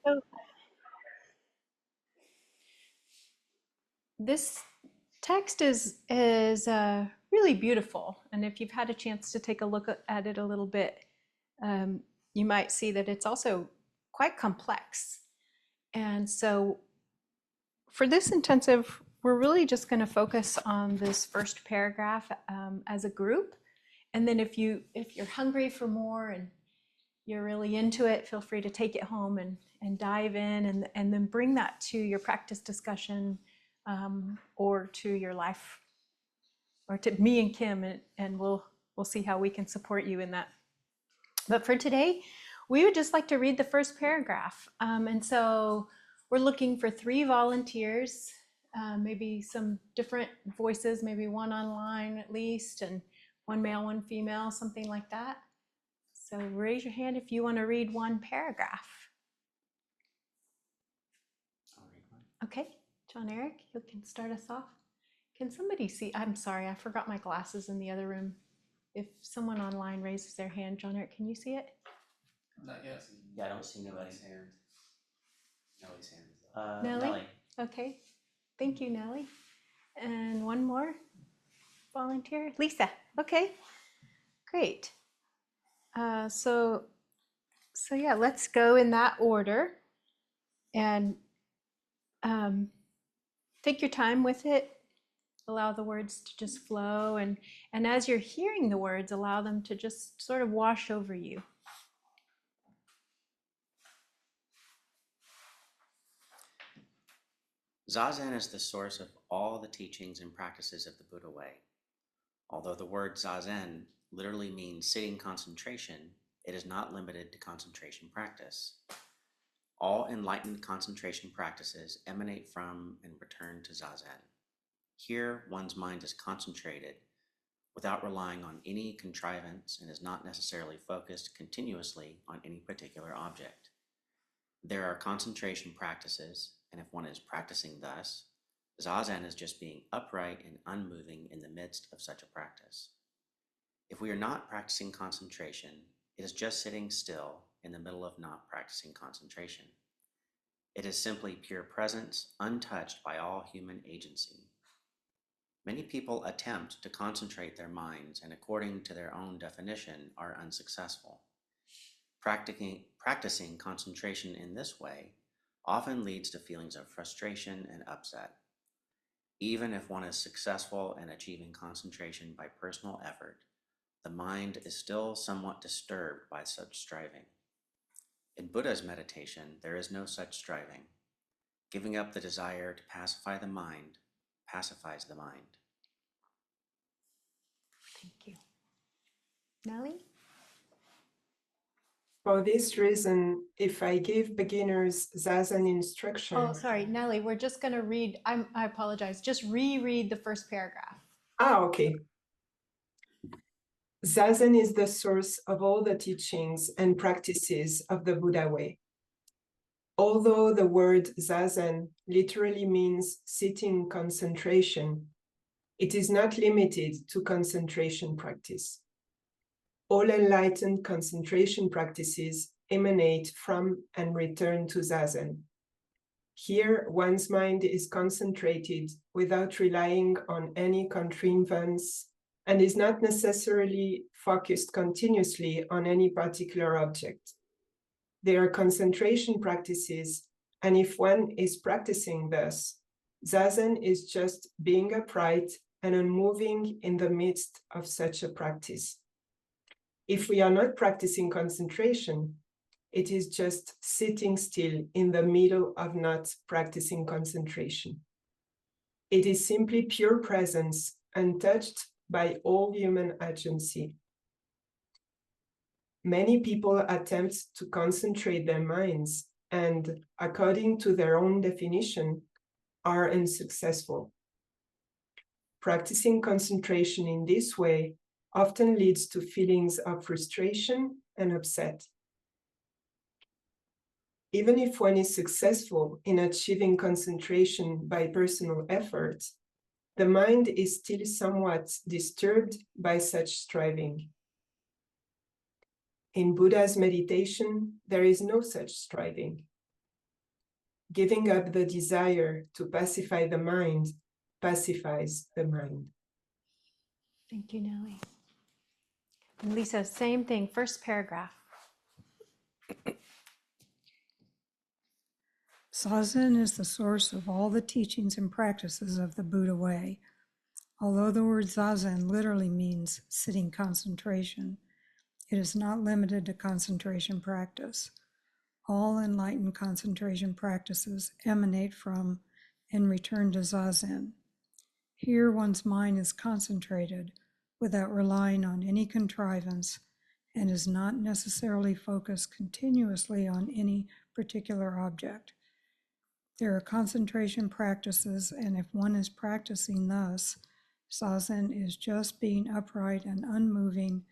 So this text is really beautiful, and if you've had a chance to take a look at it a little bit, um, you might see that it's also quite complex. And so, for this intensive, we're really just going to focus on this first paragraph as a group, and then if you're hungry for more and you're really into it, feel free to take it home and dive in and then bring that to your practice discussion or to your life or to me and Kim, and we'll see how we can support you in that. But for today, we would just like to read the first paragraph. And so we're looking for 3 volunteers, maybe some different voices, maybe one online at least, and one male, one female, something like that. So raise your hand if you want to read one paragraph. I'll read one. Okay, John Eric, you can start us off. Can somebody see? I'm sorry, I forgot my glasses in the other room. If someone online raises their hand, John Eric, can you see it? Not yet. Yeah, I don't see nobody's hand. Nellie's hand is up. Nellie? Nellie. Okay, thank you, Nellie. And one more volunteer, Lisa. Okay, great. So yeah, let's go in that order and take your time with it. Allow the words to just flow, and as you're hearing the words, allow them to just sort of wash over you. Zazen is the source of all the teachings and practices of the Buddha way. Although the word Zazen literally means sitting concentration, it is not limited to concentration practice. All enlightened concentration practices emanate from and return to Zazen. Here, one's mind is concentrated without relying on any contrivance and is not necessarily focused continuously on any particular object. There are concentration practices, and if one is practicing thus, Zazen is just being upright and unmoving in the midst of such a practice. If we are not practicing concentration, it is just sitting still in the middle of not practicing concentration. It is simply pure presence, untouched by all human agency. Many people attempt to concentrate their minds and, according to their own definition, are unsuccessful. Practicing concentration in this way often leads to feelings of frustration and upset. Even if one is successful in achieving concentration by personal effort, the mind is still somewhat disturbed by such striving. In Buddha's meditation, there is no such striving. Giving up the desire to pacify the mind pacifies the mind. Thank you. Nellie? For this reason, if I give beginners Zazen instructions. Oh, sorry, Nellie, we're just going to read. I apologize. Just reread the first paragraph. Okay. Zazen is the source of all the teachings and practices of the Buddha way. Although the word Zazen literally means sitting concentration, it is not limited to concentration practice. All enlightened concentration practices emanate from and return to Zazen. Here, one's mind is concentrated without relying on any contrivance and is not necessarily focused continuously on any particular object. They are concentration practices, and if one is practicing thus, Zazen is just being upright and unmoving in the midst of such a practice. If we are not practicing concentration, it is just sitting still in the middle of not practicing concentration. It is simply pure presence, untouched by all human agency. Many people attempt to concentrate their minds and, according to their own definition, are unsuccessful. Practicing concentration in this way often leads to feelings of frustration and upset. Even if one is successful in achieving concentration by personal effort, the mind is still somewhat disturbed by such striving. In Buddha's meditation, there is no such striving. Giving up the desire to pacify the mind pacifies the mind. Thank you, Nellie. And Lisa, same thing, first paragraph. Zazen is the source of all the teachings and practices of the Buddha way. Although the word Zazen literally means sitting concentration, it is not limited to concentration practice. All enlightened concentration practices emanate from and return to Zazen. Here one's mind is concentrated without relying on any contrivance and is not necessarily focused continuously on any particular object. There are concentration practices, and if one is practicing thus, Zazen is just being upright and unmoving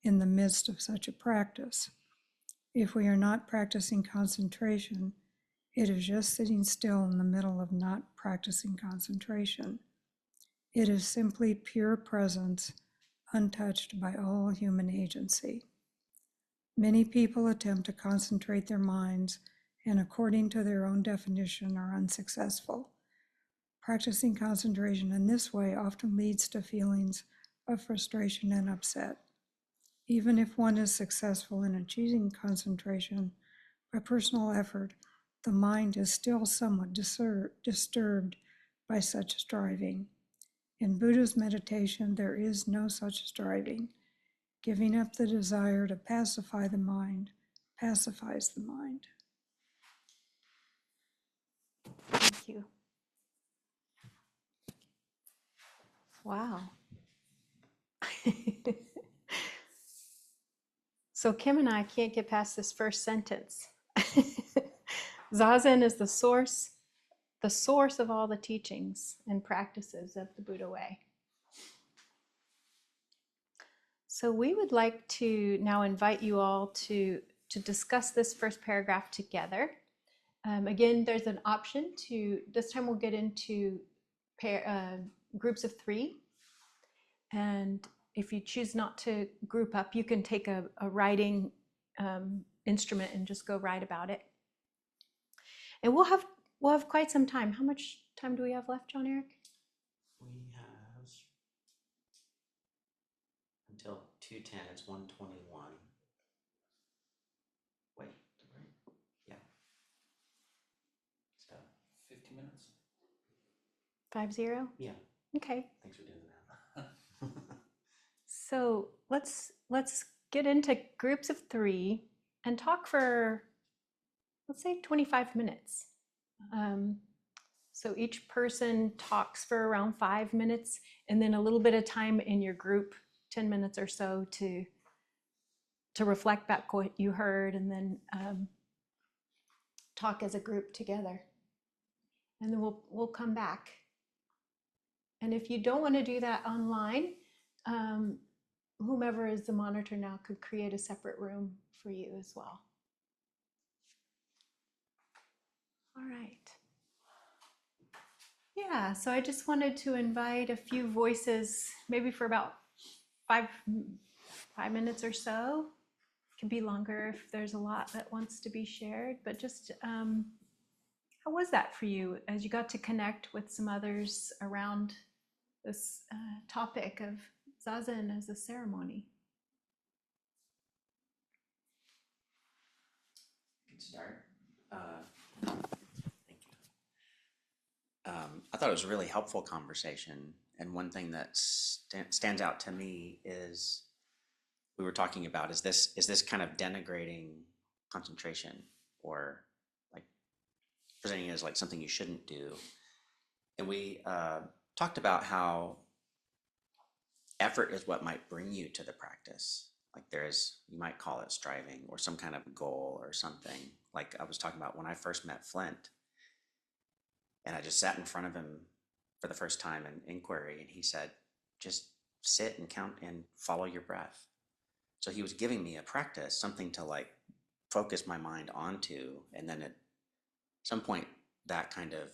in the midst of such a practice. If we are not practicing concentration, it is just sitting still in the middle of not practicing concentration. It is simply pure presence, untouched by all human agency. Many people attempt to concentrate their minds and according to their own definition are unsuccessful. Practicing concentration in this way often leads to feelings of frustration and upset. Even if one is successful in achieving concentration by personal effort, the mind is still somewhat disturbed by such striving. In Buddha's meditation, there is no such striving. Giving up the desire to pacify the mind pacifies the mind. Thank you. Wow. So Kim and I can't get past this first sentence. Zazen is the source of all the teachings and practices of the Buddha way. So we would like to now invite you all to discuss this first paragraph together. Again, there's an option to, this time we'll get into groups of 3. And if you choose not to group up, you can take a writing instrument and just go write about it. And we'll have quite some time. How much time do we have left, John Eric? We have until 2:10. It's 1:21. Wait, right? Yeah. So 50 minutes. 50? Yeah. Okay. Thanks for doing that. So let's get into groups of 3 and talk for, let's say, 25 minutes. So each person talks for around 5 minutes, and then a little bit of time in your group, 10 minutes or so, to reflect back what you heard, and then talk as a group together. And then we'll come back. And if you don't want to do that online, whomever is the monitor now could create a separate room for you as well. All right. Yeah, so I just wanted to invite a few voices, maybe for about five minutes or so. It can be longer if there's a lot that wants to be shared, but just how was that for you as you got to connect with some others around this topic of Zazen as a ceremony? Good start. Thank you. I thought it was a really helpful conversation, and one thing that stands out to me is we were talking about is this kind of denigrating concentration, or like presenting it as like something you shouldn't do. And we talked about how effort is what might bring you to the practice. Like you might call it striving or some kind of goal or something. Like I was talking about when I first met Flint, and I just sat in front of him for the first time in inquiry, and he said, just sit and count and follow your breath. So he was giving me a practice, something to like focus my mind onto, and then at some point that kind of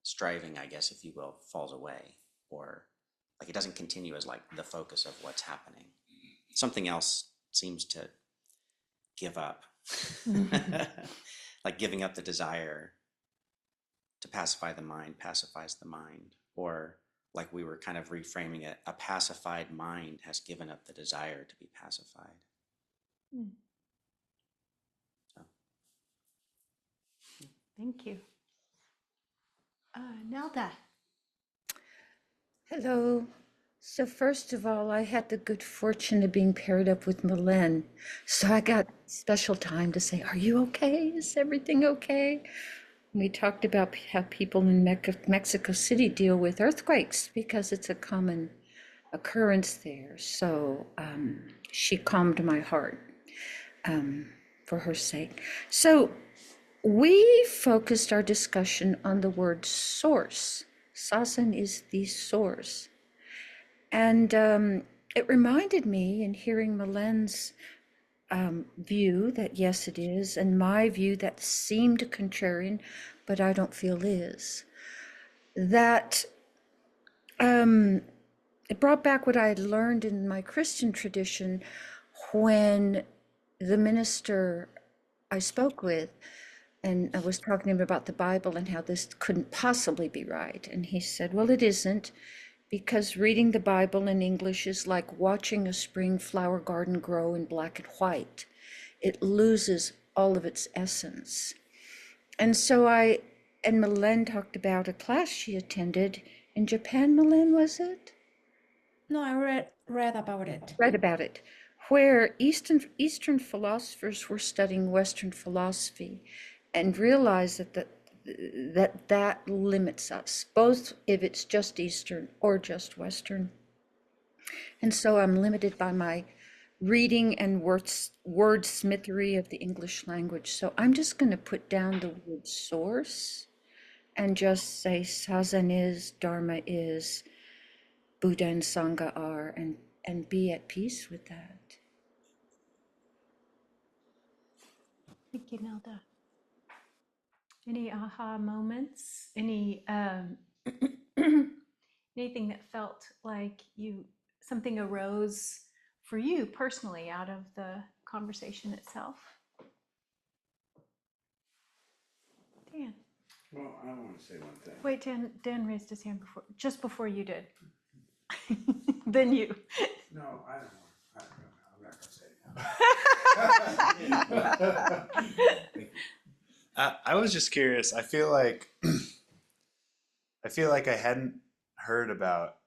striving, I guess, if you will, falls away, or like it doesn't continue as like the focus of what's happening. Something else seems to give up, like giving up the desire to pacify the mind pacifies the mind, or like we were kind of reframing it, a pacified mind has given up the desire to be pacified. Hmm. So. Thank you. Nelda. Hello. So first of all, I had the good fortune of being paired up with Mylène. So I got special time to say, are you okay? Is everything okay? We talked about how people in Mexico City deal with earthquakes because it's a common occurrence there. So she calmed my heart for her sake. So we focused our discussion on the word source. Zazen is the source. And it reminded me in hearing Mylène's view that yes, it is, and my view that seemed contrarian, but I don't feel is, that it brought back what I had learned in my Christian tradition when the minister I spoke with, and I was talking to him about the Bible and how this couldn't possibly be right. And he said, well, it isn't, because reading the Bible in English is like watching a spring flower garden grow in black and white. It loses all of its essence. And so and Mylène talked about a class she attended in Japan, Mylène, was it? No, I read about it. Read about it, where Eastern philosophers were studying Western philosophy and realized that limits us, both if it's just Eastern or just Western. And so I'm limited by my reading and wordsmithery of the English language. So I'm just going to put down the word source and just say Zazen is, Dharma is, Buddha and Sangha are, and be at peace with that. Thank you, Nelda. Any aha moments? Anything that felt like something arose for you personally out of the conversation itself? Dan. Well, I want to say one thing. Wait, Dan raised his hand just before you did. Then you. No, I don't know. I'm not going to say it now. I was just curious. I feel like I hadn't heard about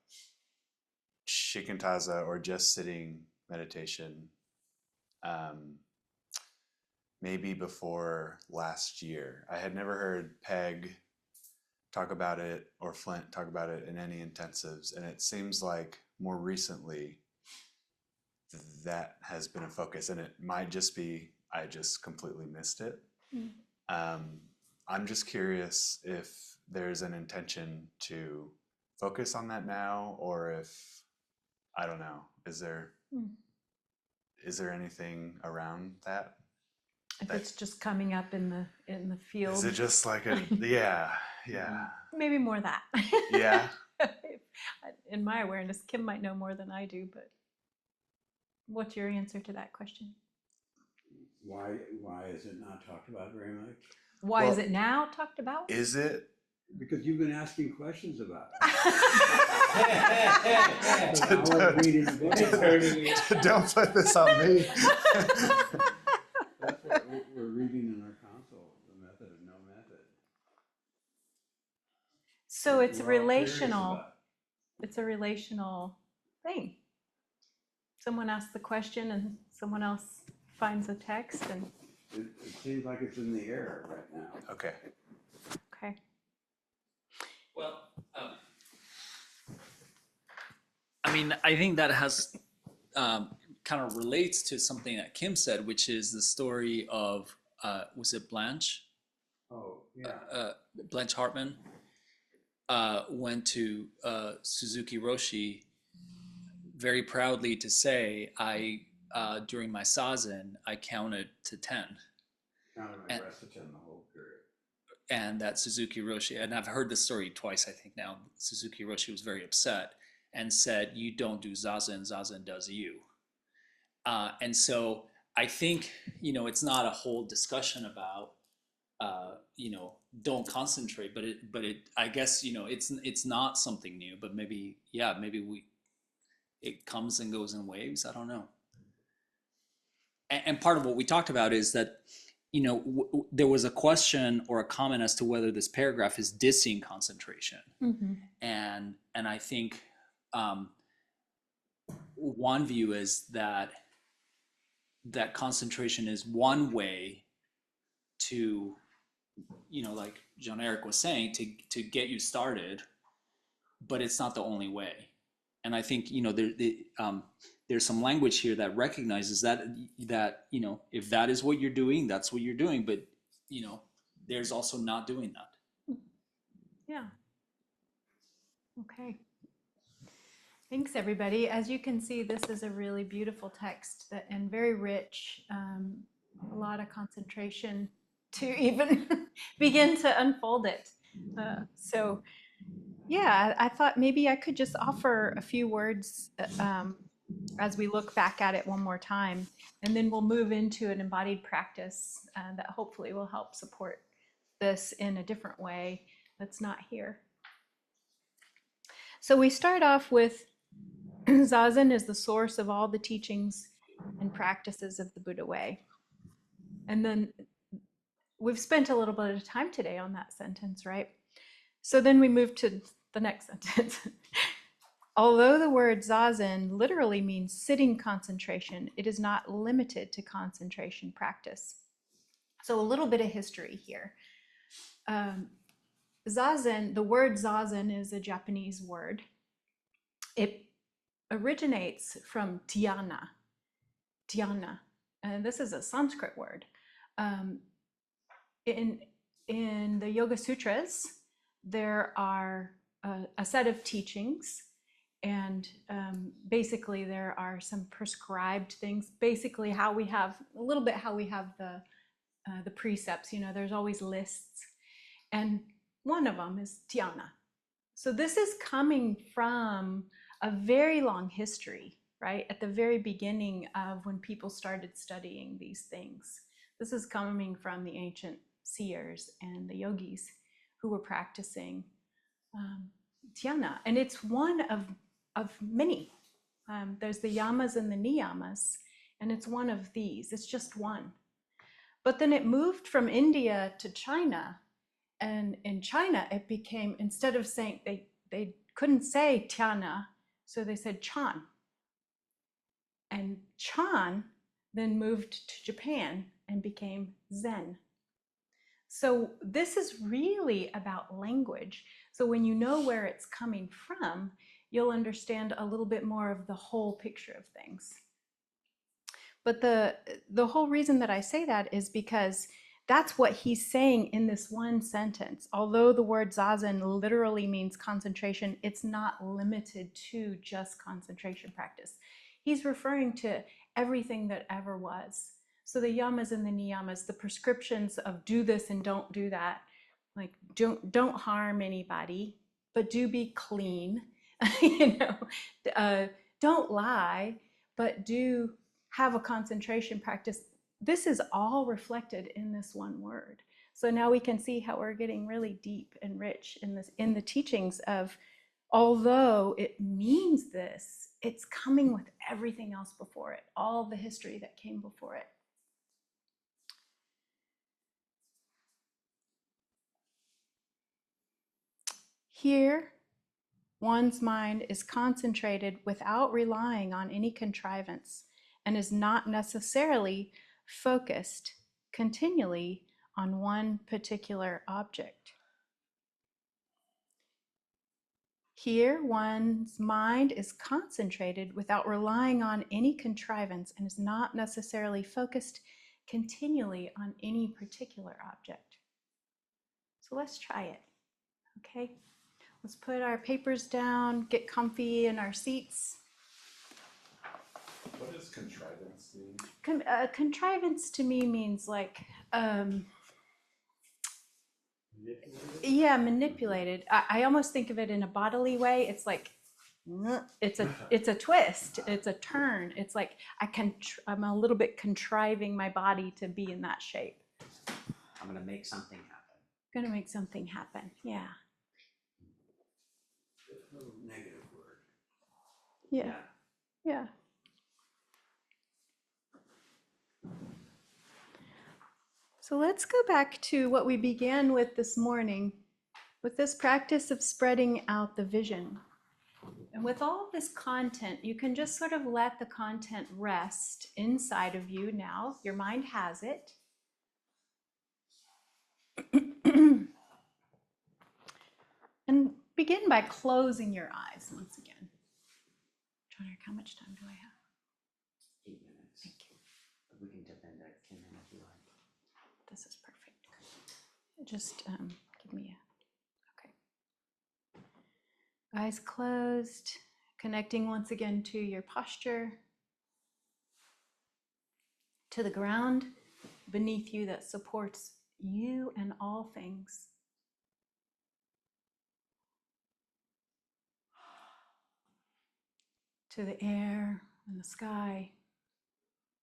shikantaza or just sitting meditation maybe before last year. I had never heard Peg talk about it or Flint talk about it in any intensives, and it seems like more recently that has been a focus, and it might just be I just completely missed it. I'm just curious if there's an intention to focus on that now, or if, I don't know, is there anything around that? If it's just coming up in the field. Is it just like yeah. Maybe more that. Yeah. In my awareness, Kim might know more than I do, but what's your answer to that question? Why is it not talked about very much? Why is it now talked about? Is it? Because you've been asking questions about it. Don't put this on me. That's what we're reading in our console, the method of no method. So it's We're all curious relational. about it. It's a relational thing. Someone asks the question and someone else finds a text and It seems like it's in the air right now. Okay. okay. Well, I mean, I think that has kind of relates to something that Kim said, which is the story of was it Blanche? Oh, yeah. Blanche Hartman went to Suzuki Roshi very proudly to say, during my Zazen, I counted to 10. Counted my breath to 10 the whole period. And that Suzuki Roshi, and I've heard this story twice, I think now, Suzuki Roshi was very upset and said, you don't do Zazen, Zazen does you. And so I think, it's not a whole discussion about don't concentrate, but it I guess it's not something new, but maybe it comes and goes in waves. I don't know. And part of what we talked about is that there was a question or a comment as to whether this paragraph is dissing concentration. Mm-hmm. And I think one view is that concentration is one way to, like John Eric was saying, to get you started, but it's not the only way. And I think there's some language here that recognizes that if that is what you're doing, that's what you're doing. But there's also not doing that. Yeah. Okay. Thanks, everybody. As you can see, this is a really beautiful text and very rich. A lot of concentration to even begin to unfold it. So, yeah, I thought maybe I could just offer a few words as we look back at it one more time, and then we'll move into an embodied practice that hopefully will help support this in a different way that's not here. So we start off with Zazen is the source of all the teachings and practices of the Buddha way. And then we've spent a little bit of time today on that sentence, right? So then we move to the next sentence. Although the word Zazen literally means sitting concentration, it is not limited to concentration practice. So a little bit of history here. Zazen, the word Zazen is a Japanese word. It originates from dhyana, and this is a Sanskrit word. In the Yoga Sutras, there are a set of teachings, and basically there are some prescribed things. Basically, how we have the precepts. There's always lists, and one of them is dhyana. So this is coming from a very long history, right? At the very beginning of when people started studying these things. This is coming from the ancient seers and the yogis who were practicing dhyana. And it's one of many. There's the yamas and the niyamas, and it's one of these. It's just one. But then it moved from India to China. And in China, it became, instead of saying, they couldn't say dhyana, so they said Chan. And Chan then moved to Japan and became Zen. So this is really about language. So when you know where it's coming from, you'll understand a little bit more of the whole picture of things. But the whole reason that I say that is because that's what he's saying in this one sentence. Although the word Zazen literally means concentration, it's not limited to just concentration practice. He's referring to everything that ever was. So the yamas and the niyamas, the prescriptions of do this and don't do that, like don't harm anybody, but do be clean, don't lie, but do have a concentration practice. This is all reflected in this one word. So now we can see how we're getting really deep and rich in the teachings of, although it means this, it's coming with everything else before it, all the history that came before it. Here, one's mind is concentrated without relying on any contrivance and is not necessarily focused continually on one particular object. Here, one's mind is concentrated without relying on any contrivance and is not necessarily focused continually on any particular object. So let's try it, okay? Let's put our papers down, get comfy in our seats. What does contrivance mean? Contrivance to me means like, manipulated. I almost think of it in a bodily way. It's like, it's a twist, it's a turn. It's like I'm a little bit contriving my body to be in that shape. I'm going to make something happen. Going to make something happen. Yeah. A little negative word. Yeah. Yeah. So let's go back to what we began with this morning, with this practice of spreading out the vision. And with all this content, you can just sort of let the content rest inside of you now. Your mind has it. And begin by closing your eyes once again. John, how much time do I have? 8 minutes. Thank you. We can dip into 10 minutes if you like. This is perfect. Just give me a, okay. Eyes closed, connecting once again to your posture, to the ground beneath you that supports you and all things. To the air and the sky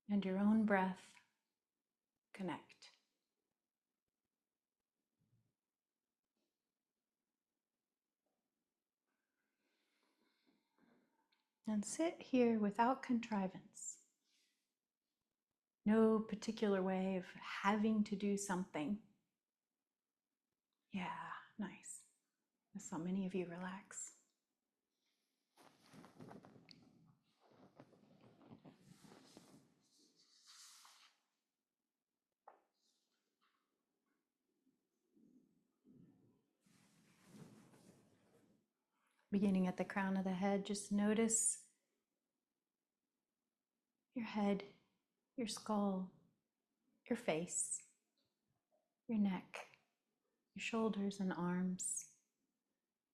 and your own breath. Connect. And sit here without contrivance. No particular way of having to do something. Yeah, nice. I saw many of you relax. Beginning at the crown of the head, just notice your head, your skull, your face, your neck, your shoulders and arms,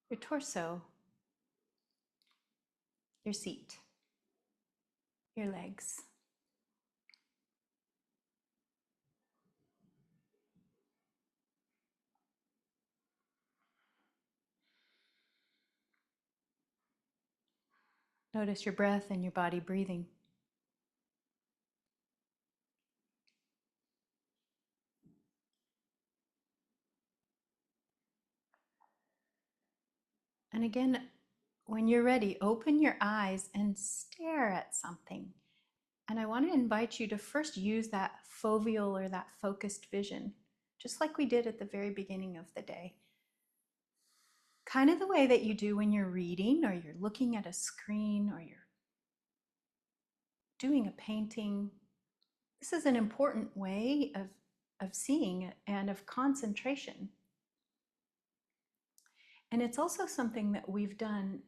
your torso, your seat, your legs. Notice your breath and your body breathing. And again, when you're ready, open your eyes and stare at something. And I want to invite you to first use that foveal or that focused vision, just like we did at the very beginning of the day. Kind of the way that you do when you're reading or you're looking at a screen or you're doing a painting. This is an important way of seeing and of concentration. And it's also something that we've done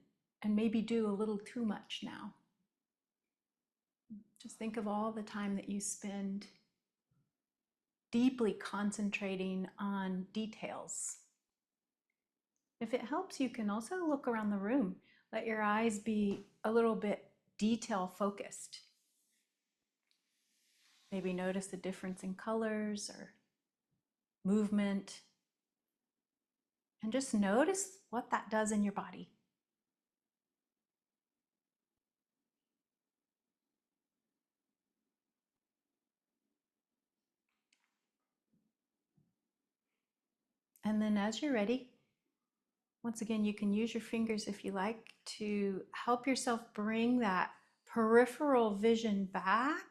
and maybe do a little too much now. Just think of all the time that you spend deeply concentrating on details. If it helps, you can also look around the room. Let your eyes be a little bit detail focused. Maybe notice the difference in colors or movement. And just notice what that does in your body. And then as you're ready, once again, you can use your fingers if you like to help yourself bring that peripheral vision back,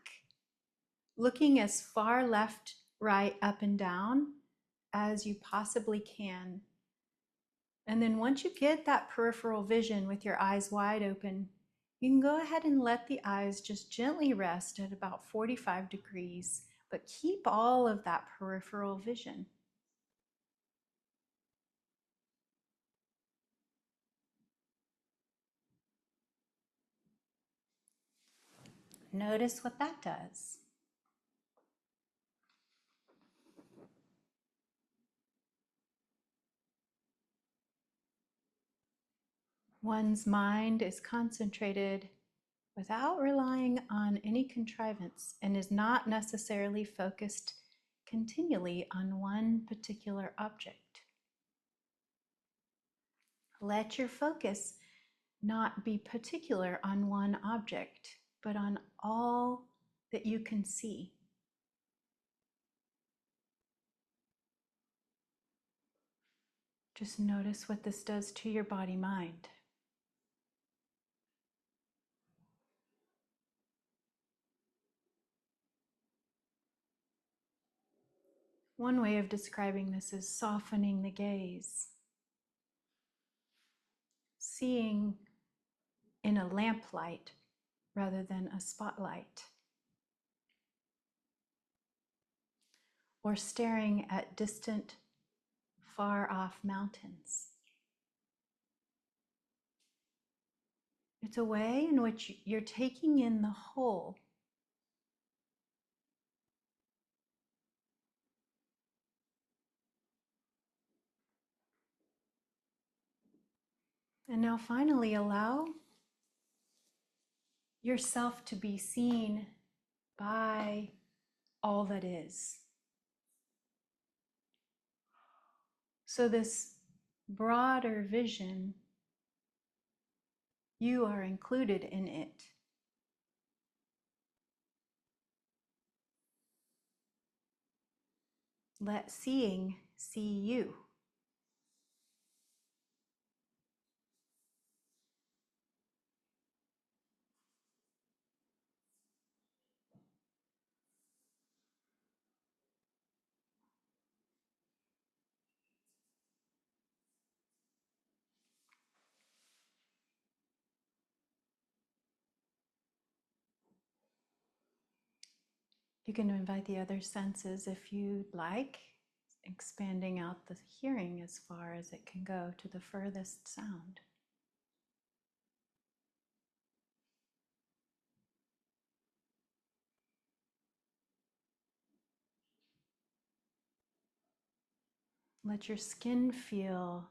looking as far left, right, up, and down as you possibly can. And then once you get that peripheral vision with your eyes wide open, you can go ahead and let the eyes just gently rest at about 45 degrees, but keep all of that peripheral vision. Notice what that does. One's mind is concentrated without relying on any contrivance and is not necessarily focused continually on one particular object. Let your focus not be particular on one object, but on all that you can see. Just notice what this does to your body-mind. One way of describing this is softening the gaze, seeing in a lamplight rather than a spotlight, or staring at distant, far-off mountains. It's a way in which you're taking in the whole. And now finally allow yourself to be seen by all that is. So this broader vision, you are included in it. Let seeing see you. You can invite the other senses if you'd like, expanding out the hearing as far as it can go to the furthest sound. Let your skin feel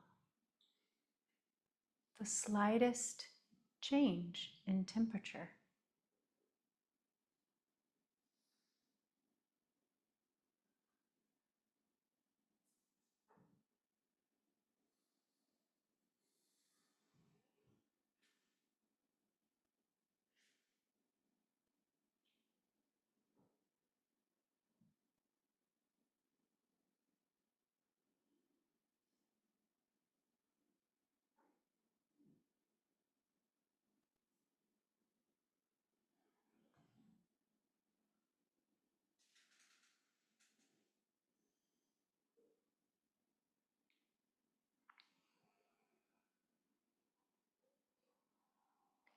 the slightest change in temperature.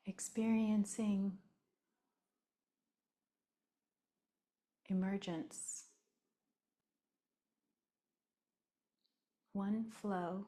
Experiencing emergence, one flow